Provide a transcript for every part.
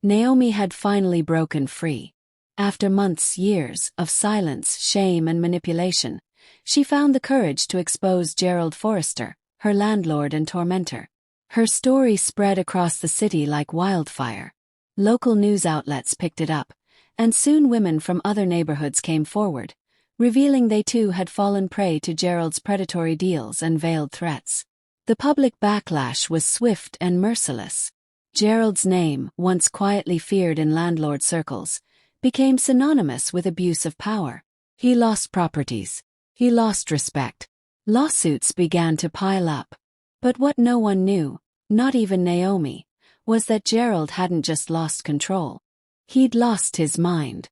Naomi had finally broken free. After years of silence, shame and manipulation, she found the courage to expose Gerald Forrester, her landlord and tormentor. Her story spread across the city like wildfire. Local news outlets picked it up, and soon women from other neighborhoods came forward, revealing they too had fallen prey to Gerald's predatory deals and veiled threats. The public backlash was swift and merciless. Gerald's name, once quietly feared in landlord circles, became synonymous with abuse of power. He lost properties. He lost respect. Lawsuits began to pile up. But what no one knew, not even Naomi, was that Gerald hadn't just lost control. He'd lost his mind.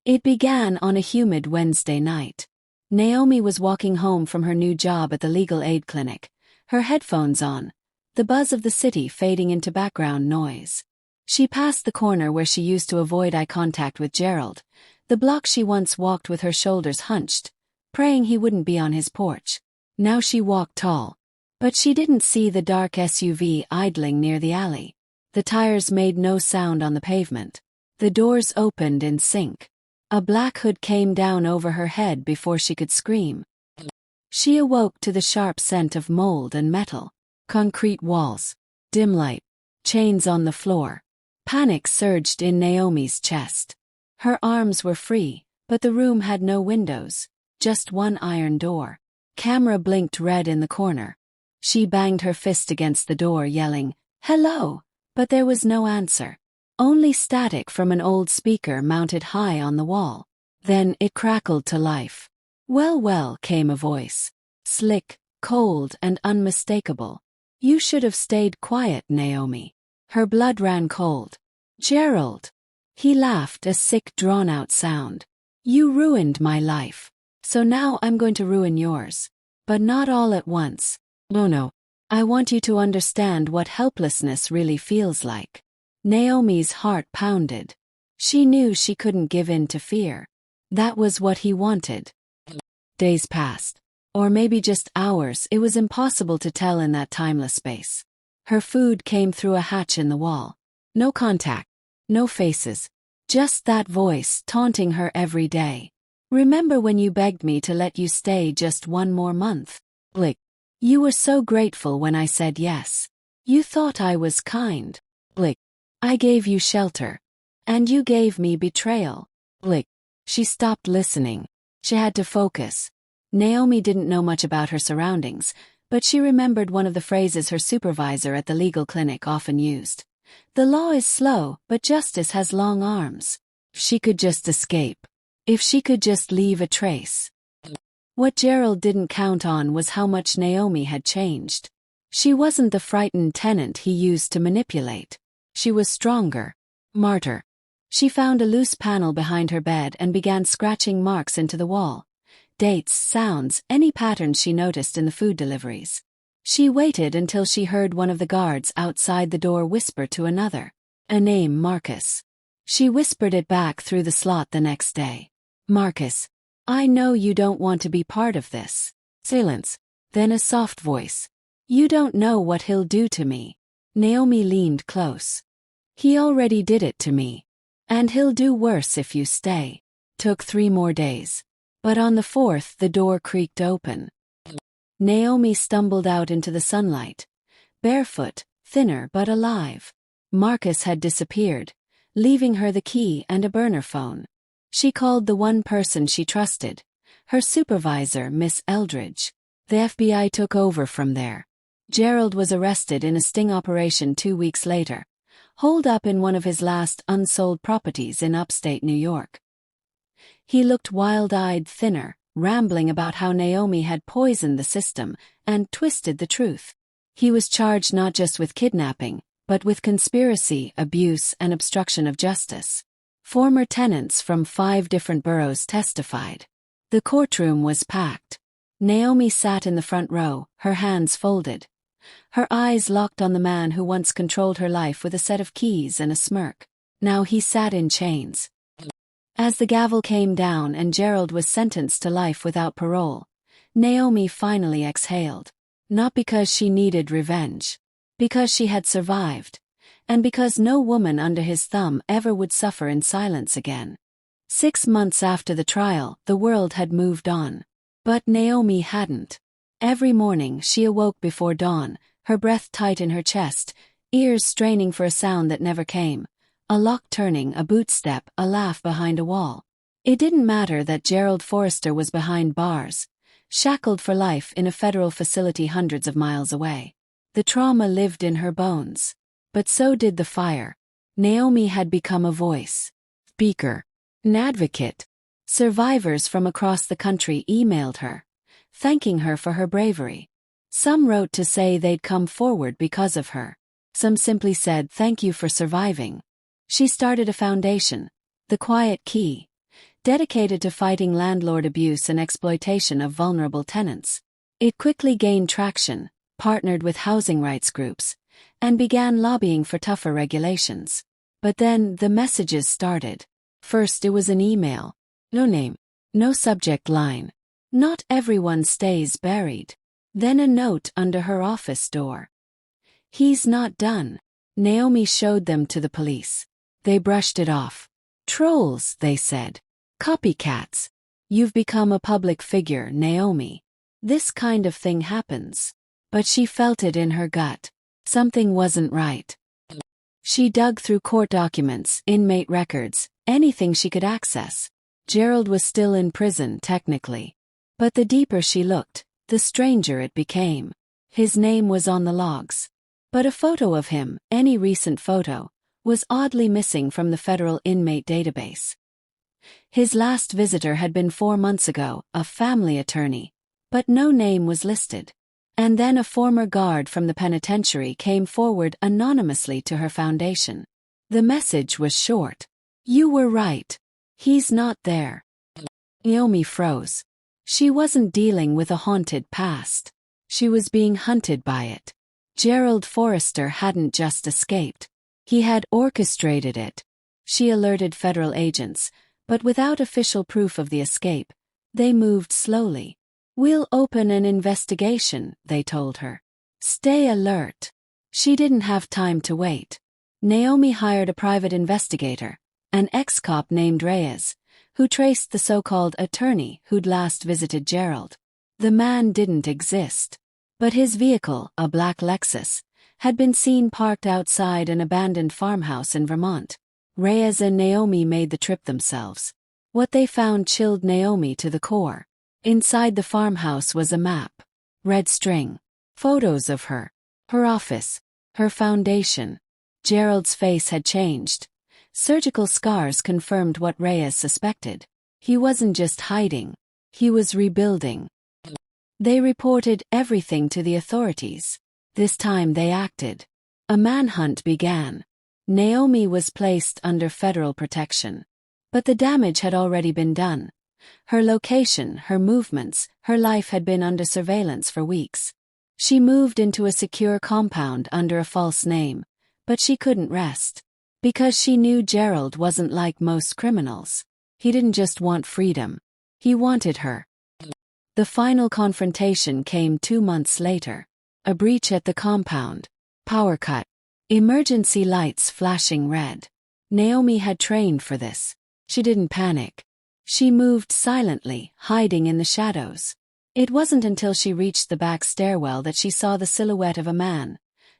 It began on a humid Wednesday night. Naomi was walking home from her new job at the legal aid clinic, her headphones on, the buzz of the city fading into background noise. She passed the corner where she used to avoid eye contact with Gerald, the block she once walked with her shoulders hunched, praying he wouldn't be on his porch. Now she walked tall. But she didn't see the dark SUV idling near the alley. The tires made no sound on the pavement. The doors opened in sync. A black hood came down over her head before she could scream. She awoke to the sharp scent of mold and metal. Concrete walls, dim light, chains on the floor. Panic surged in Naomi's chest. Her arms were free, but the room had no windows, just one iron door. Camera blinked red in the corner. She banged her fist against the door, yelling, "Hello!" But there was no answer. Only static from an old speaker mounted high on the wall. Then it crackled to life. "Well, well," came a voice. Slick, cold, and unmistakable. "You should have stayed quiet, Naomi." Her blood ran cold. "Gerald." He laughed, a sick, drawn-out sound. "You ruined my life. So now I'm going to ruin yours. But not all at once. No. I want you to understand what helplessness really feels like." Naomi's heart pounded. She knew she couldn't give in to fear. That was what he wanted. Days passed. Or maybe just hours, it was impossible to tell in that timeless space. Her food came through a hatch in the wall. No contact. No faces. Just that voice taunting her every day. "Remember when you begged me to let you stay just one more month? Blick. You were so grateful when I said yes. You thought I was kind. Blick. I gave you shelter. And you gave me betrayal. Blick." She stopped listening. She had to focus. Naomi didn't know much about her surroundings, but she remembered one of the phrases her supervisor at the legal clinic often used. "The law is slow, but justice has long arms." If she could just escape. If she could just leave a trace. What Gerald didn't count on was how much Naomi had changed. She wasn't the frightened tenant he used to manipulate. She was stronger. Martyr. She found a loose panel behind her bed and began scratching marks into the wall. Dates, sounds, any patterns she noticed in the food deliveries. She waited until she heard one of the guards outside the door whisper to another. A name, Marcus. She whispered it back through the slot the next day. "Marcus. I know you don't want to be part of this." Silence. Then a soft voice. "You don't know what he'll do to me." Naomi leaned close. "He already did it to me. And he'll do worse if you stay." Took 3 more days. But on the 4th the door creaked open. Naomi stumbled out into the sunlight. Barefoot, thinner but alive. Marcus had disappeared, leaving her the key and a burner phone. She called the one person she trusted, her supervisor, Miss Eldridge. The FBI took over from there. Gerald was arrested in a sting operation 2 weeks later, holed up in one of his last unsold properties in upstate New York. He looked wild-eyed, thinner, rambling about how Naomi had poisoned the system and twisted the truth. He was charged not just with kidnapping, but with conspiracy, abuse, and obstruction of justice. Former tenants from 5 different boroughs testified. The courtroom was packed. Naomi sat in the front row, her hands folded. Her eyes locked on the man who once controlled her life with a set of keys and a smirk. Now he sat in chains. As the gavel came down and Gerald was sentenced to life without parole, Naomi finally exhaled. Not because she needed revenge. Because she had survived. and because no woman under his thumb ever would suffer in silence again. 6 months after the trial, the world had moved on. But Naomi hadn't. Every morning she awoke before dawn, her breath tight in her chest, ears straining for a sound that never came. A lock turning, a boot step, a laugh behind a wall. It didn't matter that Gerald Forrester was behind bars, shackled for life in a federal facility hundreds of miles away. The trauma lived in her bones. But so did the fire. Naomi had become a voice. Speaker. An advocate. Survivors from across the country emailed her, thanking her for her bravery. Some wrote to say they'd come forward because of her. Some simply said thank you for surviving. She started a foundation, The Quiet Key, dedicated to fighting landlord abuse and exploitation of vulnerable tenants. It quickly gained traction, partnered with housing rights groups, and began lobbying for tougher regulations. But then the messages started. First it was an email. No name. No subject line. Not everyone stays buried. Then a note under her office door. He's not done. Naomi showed them to the police. They brushed it off. Trolls, they said. Copycats. You've become a public figure, Naomi. This kind of thing happens. But she felt it in her gut. Something wasn't right. She dug through court documents, inmate records, anything she could access. Gerald was still in prison, technically. But the deeper she looked, the stranger it became. His name was on the logs. But a photo of him, any recent photo, was oddly missing from the federal inmate database. His last visitor had been 4 months ago, a family attorney. But no name was listed. And then a former guard from the penitentiary came forward anonymously to her foundation. The message was short. You were right. He's not there. Naomi froze. She wasn't dealing with a haunted past. She was being hunted by it. Gerald Forrester hadn't just escaped. He had orchestrated it. She alerted federal agents, but without official proof of the escape, they moved slowly. We'll open an investigation, they told her. Stay alert. She didn't have time to wait. Naomi hired a private investigator, an ex-cop named Reyes, who traced the so-called attorney who'd last visited Gerald. The man didn't exist. But his vehicle, a black Lexus, had been seen parked outside an abandoned farmhouse in Vermont. Reyes and Naomi made the trip themselves. What they found chilled Naomi to the core. Inside the farmhouse was a map. Red string. Photos of her. Her office. Her foundation. Gerald's face had changed. Surgical scars confirmed what Reyes suspected. He wasn't just hiding. He was rebuilding. They reported everything to the authorities. This time they acted. A manhunt began. Naomi was placed under federal protection. But the damage had already been done. Her location, her movements, her life had been under surveillance for weeks. She moved into a secure compound under a false name, but she couldn't rest. Because she knew Gerald wasn't like most criminals. He didn't just want freedom. He wanted her. The final confrontation came 2 months later. A breach at the compound. Power cut. Emergency lights flashing red. Naomi had trained for this. She didn't panic. She moved silently, hiding in the shadows. It wasn't until she reached the back stairwell that she saw the silhouette of a man.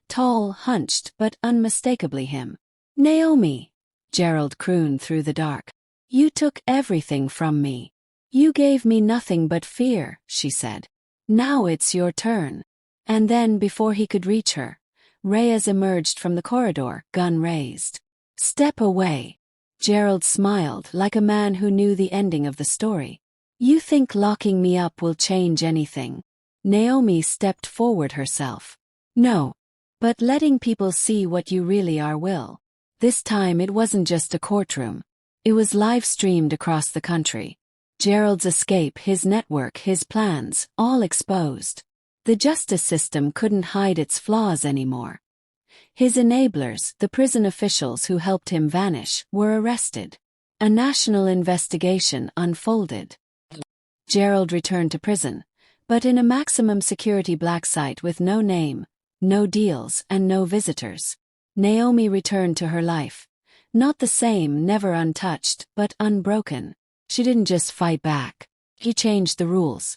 Tall, hunched, but unmistakably him. Naomi, Gerald crooned through the dark. You took everything from me. You gave me nothing but fear, she said. Now it's your turn. And then, before he could reach her, Reyes emerged from the corridor, gun raised. Step away. Gerald smiled like a man who knew the ending of the story. You think locking me up will change anything? Naomi stepped forward herself. No. But letting people see what you really are will. This time it wasn't just a courtroom. It was live-streamed across the country. Gerald's escape, his network, his plans, all exposed. The justice system couldn't hide its flaws anymore. His enablers, the prison officials who helped him vanish, were arrested. A national investigation unfolded. Gerald returned to prison, but in a maximum security black site with no name, no deals, and no visitors. Naomi returned to her life. Not the same, never untouched, but unbroken. She didn't just fight back. She changed the rules.